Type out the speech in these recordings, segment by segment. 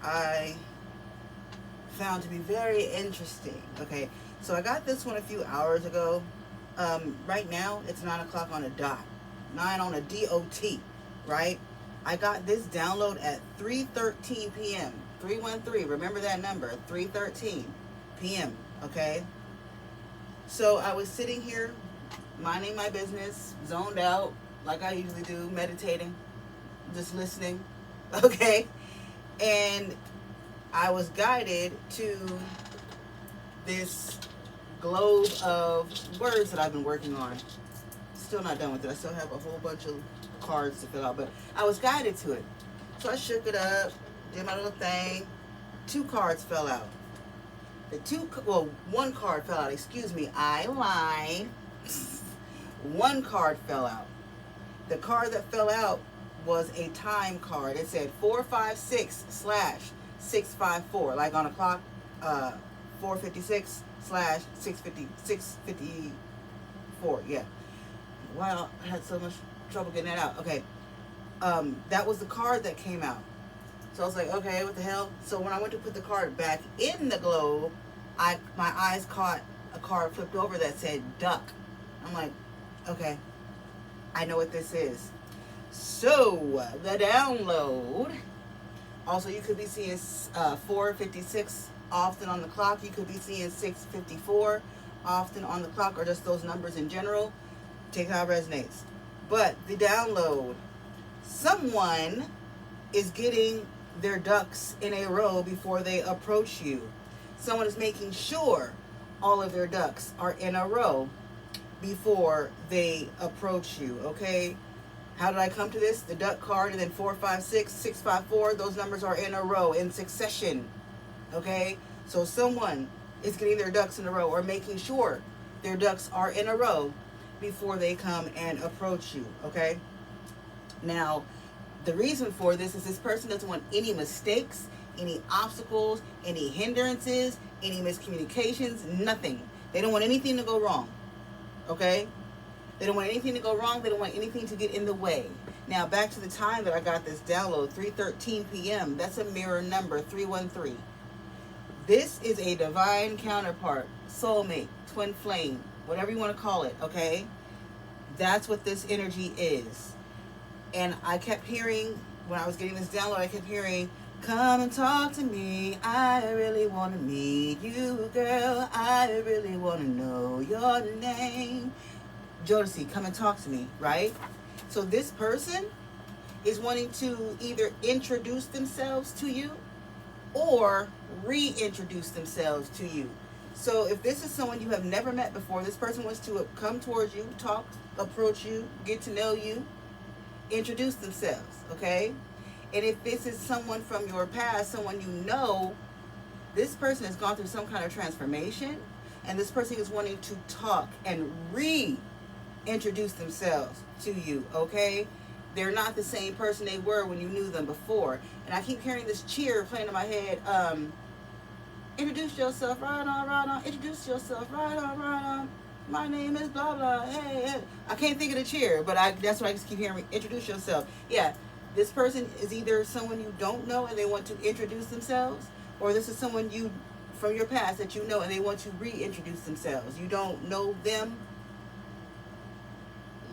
I found to be very interesting. Okay, so I got this one a few hours ago. Right now it's 9 o'clock on a dot, 9 on a DOT, right? I got this download at 3:13 p.m. 313. Remember that number, 3:13 p.m. Okay, so I was sitting here minding my business, zoned out like I usually do, meditating, just listening. Okay, and I was guided to this globe of words that I've been working on. Still not done with it. I still have a whole bunch of cards to fill out, but I was guided to it. So I shook it up, did my little thing. 2 cards fell out. One card fell out. Excuse me, I lied. 1 card fell out. The card that fell out was a time card. It said 456/654, like on a clock, 456/654. Yeah. Wow, I had so much trouble getting that out. Okay. That was the card that came out. So I was like, okay, what the hell? So when I went to put the card back in the globe, my eyes caught a card flipped over that said duck. I'm like, okay, I know what this is. So the download. Also, you could be seeing 456 often on the clock. You could be seeing 654 often on the clock, or just those numbers in general. Take how it resonates. But the download. Someone is getting their ducks in a row before they approach you. Someone is making sure all of their ducks are in a row before they approach you. Okay, how did I come to this? The duck card, and then 456, 654, those numbers are in a row in succession. Okay, so someone is getting their ducks in a row, or making sure their ducks are in a row before they come and approach you. Okay, now the reason for this is this person doesn't want any mistakes, any obstacles, any hindrances, any miscommunications, nothing. They don't want anything to go wrong. Okay? They don't want anything to go wrong. They don't want anything to get in the way. Now, back to the time that I got this download, 3:13 p.m. That's a mirror number, 313. This is a divine counterpart, soulmate, twin flame, whatever you want to call it, okay? That's what this energy is. And I kept hearing, when I was getting this download, I kept hearing, come and talk to me. I really want to meet you, girl. I really want to know your name. Jocey, come and talk to me, right? So this person is wanting to either introduce themselves to you or reintroduce themselves to you. So if this is someone you have never met before, this person wants to come towards you, talk, approach you, get to know you, introduce themselves, okay? And if this is someone from your past, someone you know, this person has gone through some kind of transformation, and this person is wanting to talk and reintroduce themselves to you, okay? They're not the same person they were when you knew them before. And I keep hearing this cheer playing in my head, introduce yourself, right on, right on, introduce yourself, right on, my name is blah, blah, hey, hey. I can't think of the cheer, but that's what I just keep hearing, introduce yourself. Yeah, this person is either someone you don't know and they want to introduce themselves, or this is someone you from your past that you know and they want to reintroduce themselves. You don't know them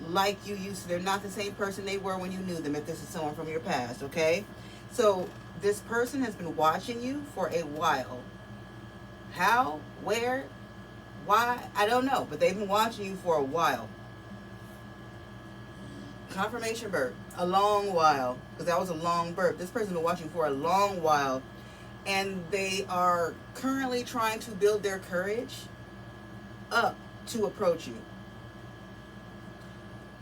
like you used to. They're not the same person they were when you knew them, if this is someone from your past, okay? So this person has been watching you for a while. How, where, why, I don't know, but they've been watching you for a while. Confirmation birth, a long while, because that was a long birth. This person's been watching for a long while, and they are currently trying to build their courage up to approach you.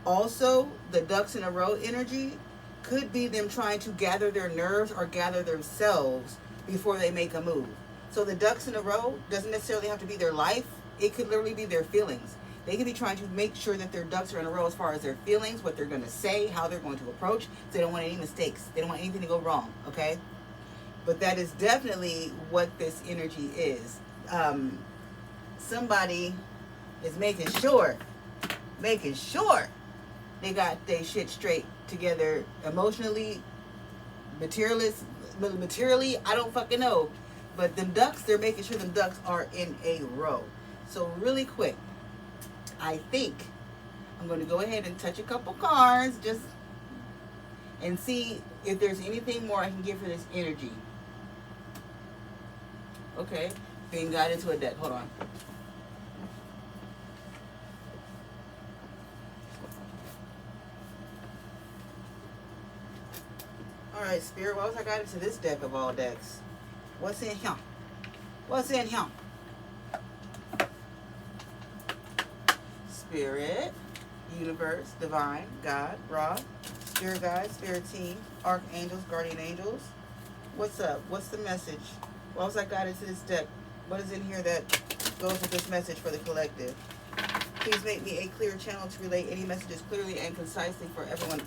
Also, the ducks in a row energy could be them trying to gather their nerves or gather themselves before they make a move. So the ducks in a row doesn't necessarily have to be their life. It could literally be their feelings. They could be trying to make sure that their ducks are in a row as far as their feelings, what they're going to say, how they're going to approach. So they don't want any mistakes. They don't want anything to go wrong, okay? But that is definitely what this energy is. Somebody is making sure they got their shit straight together emotionally, materially, I don't fucking know. But them ducks, they're making sure them ducks are in a row. So really quick, I think I'm going to go ahead and touch a couple cards just and see if there's anything more I can give for this energy. Okay, being guided to a deck. Hold on. All right, Spirit, what was I guided to this deck of all decks? What's in here? What's in here? Spirit, universe, divine, God, Ra, spirit guide, spirit team, archangels, guardian angels. What's up? What's the message? Why was I guided to this deck? What is in here that goes with this message for the collective? Please make me a clear channel to relay any messages clearly and concisely for everyone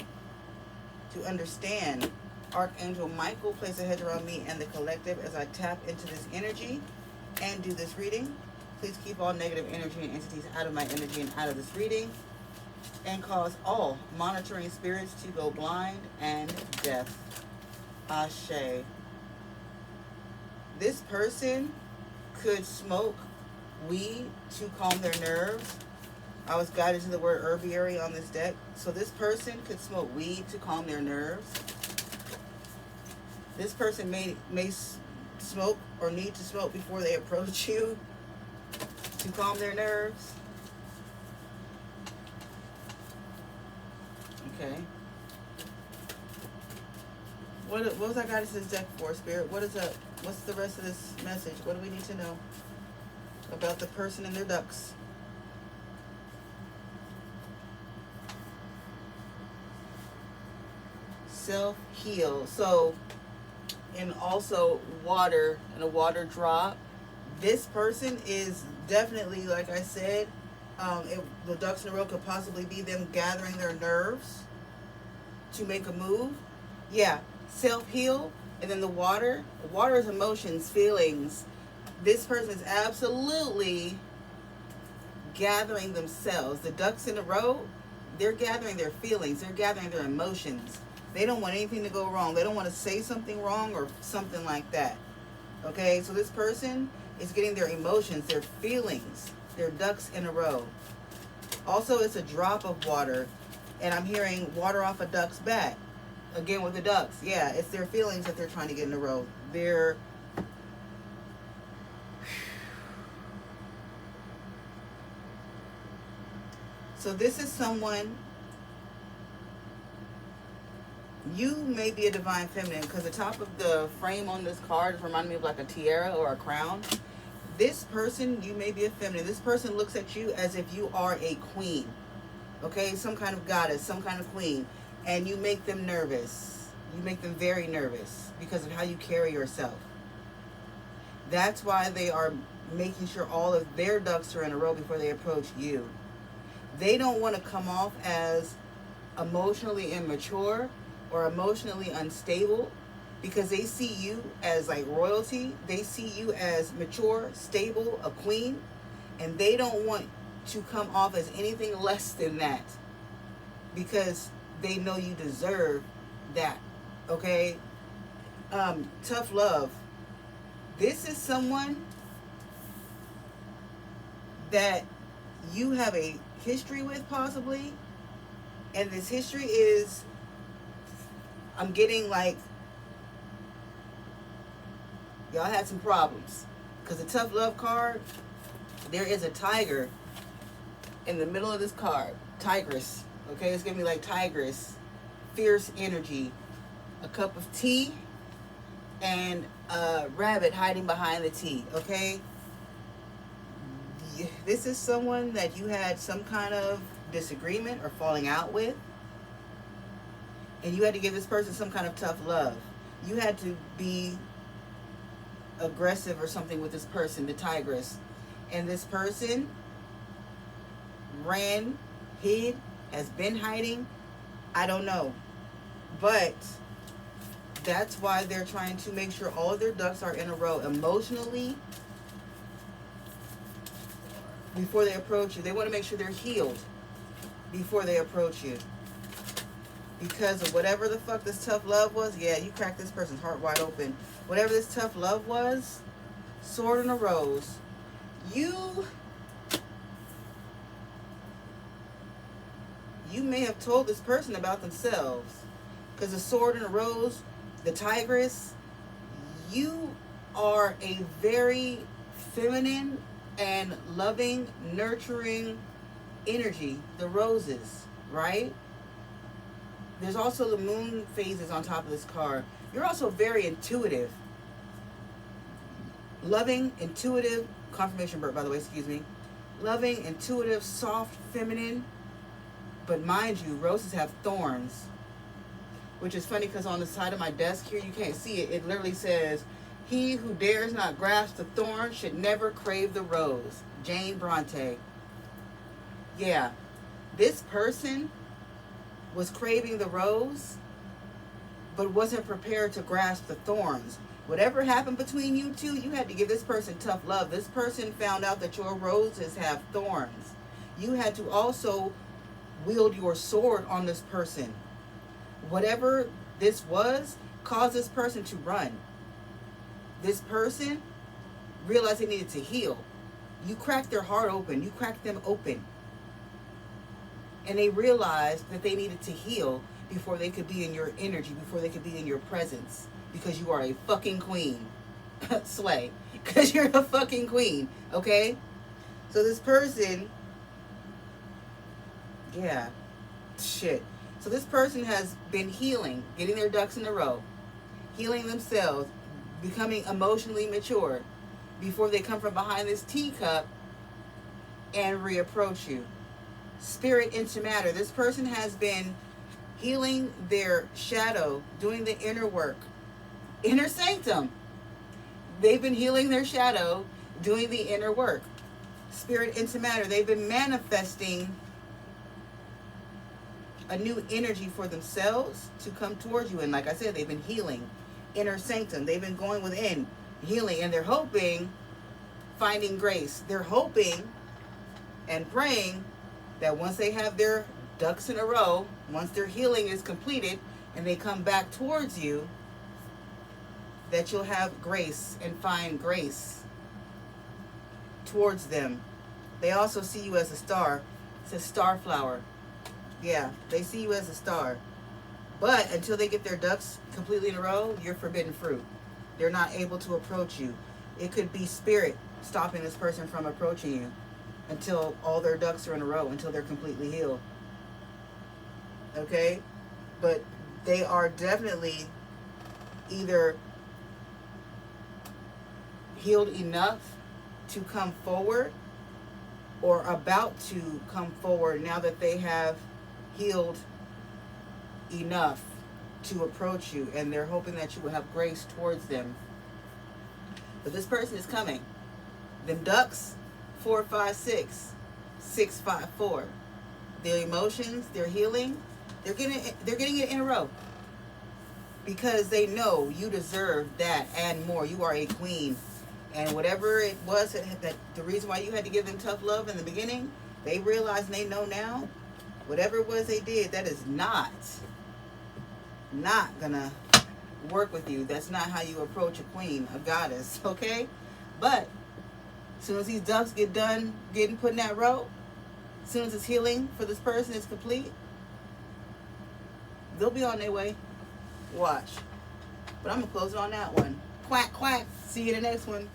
to understand. Archangel Michael, place a hedge around me and the collective as I tap into this energy and do this reading. Please keep all negative energy and entities out of my energy and out of this reading, and cause all monitoring spirits to go blind and deaf. Ashe. This person could smoke weed to calm their nerves. I was guided to the word herbiary on this deck. So this person could smoke weed to calm their nerves. This person may smoke or need to smoke before they approach you to calm their nerves. Okay. What was I guided to this deck for, Spirit? What is up? What's the rest of this message? What do we need to know about the person and their ducks? Self-heal. So, and also water and a water drop. This person is definitely, like I said, the ducks in a row could possibly be them gathering their nerves to make a move. Yeah, self-heal. And then the water. Water is emotions, feelings. This person is absolutely gathering themselves. The ducks in a row, they're gathering their feelings. They're gathering their emotions. They don't want anything to go wrong. They don't want to say something wrong or something like that. Okay, so this person is getting their emotions, their feelings, their ducks in a row. Also, it's a drop of water. And I'm hearing water off a duck's back. Again, with the ducks. Yeah, it's their feelings that they're trying to get in a row. They're... So this is someone... You may be a divine feminine because the top of the frame on this card reminds me of like a tiara or a crown. This person, you may be a feminine. This person looks at you as if you are a queen. Okay, some kind of goddess, some kind of queen. And you make them nervous. You make them very nervous because of how you carry yourself. That's why they are making sure all of their ducks are in a row before they approach you. They don't want to come off as emotionally immature or emotionally unstable because they see you as like royalty. They see you as mature, stable, a queen, and they don't want to come off as anything less than that because they know you deserve that. Okay? Tough love. This is someone that you have a history with possibly, and this history is, I'm getting like, y'all had some problems. Because the tough love card, there is a tiger in the middle of this card. Tigress. Okay, it's gonna be like tigress. Fierce energy. A cup of tea. And a rabbit hiding behind the tea. Okay? This is someone that you had some kind of disagreement or falling out with. And you had to give this person some kind of tough love. You had to be aggressive or something with this person, the tigress. And this person ran, hid, has been hiding. I don't know. But that's why they're trying to make sure all of their ducks are in a row emotionally before they approach you. They want to make sure they're healed before they approach you. because of whatever the fuck this tough love was. Yeah, you cracked this person's heart wide open. Whatever this tough love was, sword and a rose. You may have told this person about themselves. Because the sword and the rose, the tigress, you are a very feminine and loving, nurturing energy. The roses, right? There's also the moon phases on top of this card. You're also very intuitive. Loving, intuitive, confirmation bird, by the way, excuse me. Loving, intuitive, soft, feminine. But mind you, roses have thorns. Which is funny because on the side of my desk here, you can't see it. It literally says, "He who dares not grasp the thorn should never crave the rose." Jane Bronte. Yeah, this person was craving the rose, but wasn't prepared to grasp the thorns. Whatever happened between you two, you had to give this person tough love. This person found out that your roses have thorns. You had to also wield your sword on this person. Whatever this was caused this person to run. This person realized they needed to heal. You cracked their heart open. You cracked them open. And they realized that they needed to heal before they could be in your energy, before they could be in your presence. Because you are a fucking queen. Slay. Because you're a fucking queen. Okay? So this person, yeah, shit. So this person has been healing, getting their ducks in a row, healing themselves, becoming emotionally mature before they come from behind this teacup and reapproach you. Spirit into matter. This person has been healing their shadow, doing the inner work. Inner sanctum. They've been healing their shadow, doing the inner work. Spirit into matter. They've been manifesting a new energy for themselves to come towards you. And like I said, they've been healing. Inner sanctum. They've been going within, healing. And they're hoping, finding grace. They're hoping and praying that once they have their ducks in a row, once their healing is completed and they come back towards you, that you'll have grace and find grace towards them. They also see you as a star. It says star flower. Yeah, they see you as a star. But until they get their ducks completely in a row, you're forbidden fruit. They're not able to approach you. It could be spirit stopping this person from approaching you until all their ducks are in a row, until they're completely healed. Okay? But they are definitely either healed enough to come forward or about to come forward now that they have healed enough to approach you, and they're hoping that you will have grace towards them. But this person is coming. Them ducks, 4, 5, 6, 6, 5, 4. Their emotions, their healing, they're getting it in a row. Because they know you deserve that and more. You are a queen. And whatever it was that the reason why you had to give them tough love in the beginning, they realize and they know now, whatever it was they did, that is not gonna work with you. That's not how you approach a queen, a goddess, okay? But as soon as these ducks get done put in that row, as soon as this healing for this person is complete, they'll be on their way. Watch. But I'm gonna close it on that one. Quack, quack. See you in the next one.